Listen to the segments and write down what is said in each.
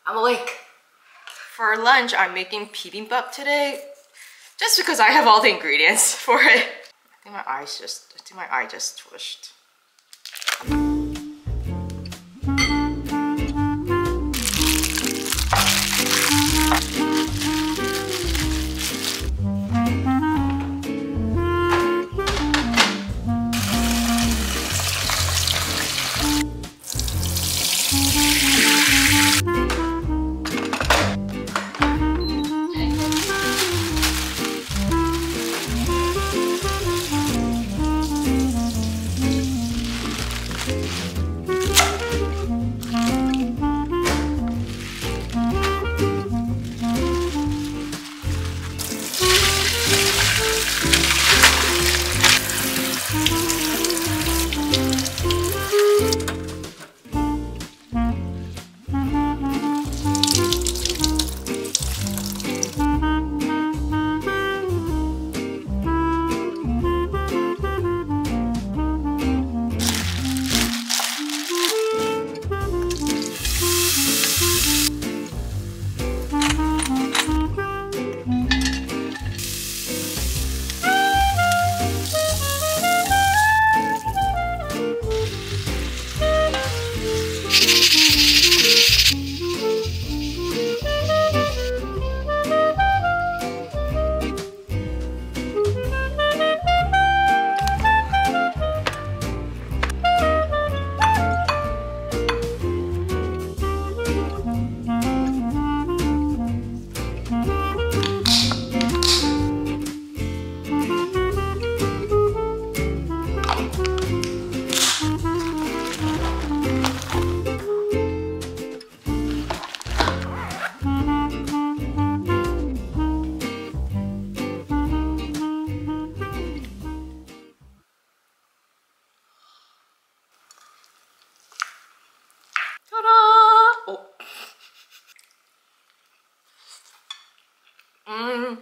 I'm awake. For lunch, I'm making bibimbap today, just because I have all the ingredients for it. I think my eye just twitched.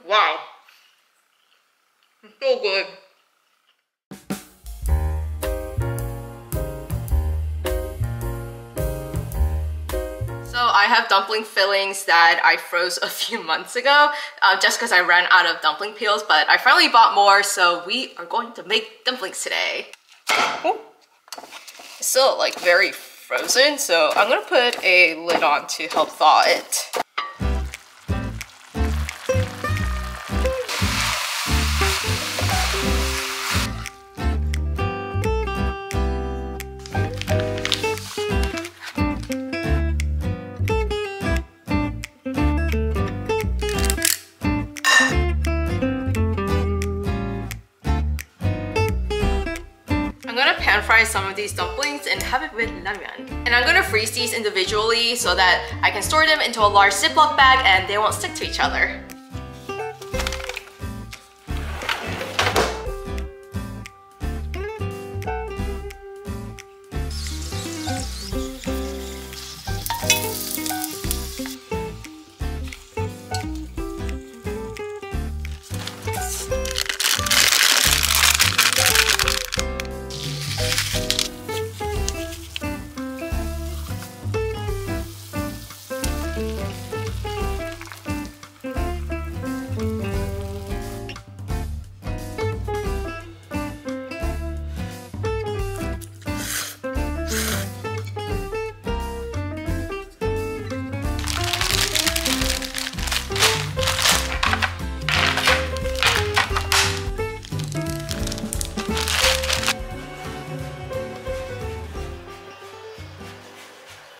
Wow. It's so good. So I have dumpling fillings that I froze a few months ago just because I ran out of dumpling peels, but I finally bought more, so we are going to make dumplings today. Oh. It's still like very frozen, so I'm gonna put a lid on to help thaw it. Pan fry some of these dumplings and have it with ramen. And I'm gonna freeze these individually so that I can store them into a large Ziploc bag and they won't stick to each other.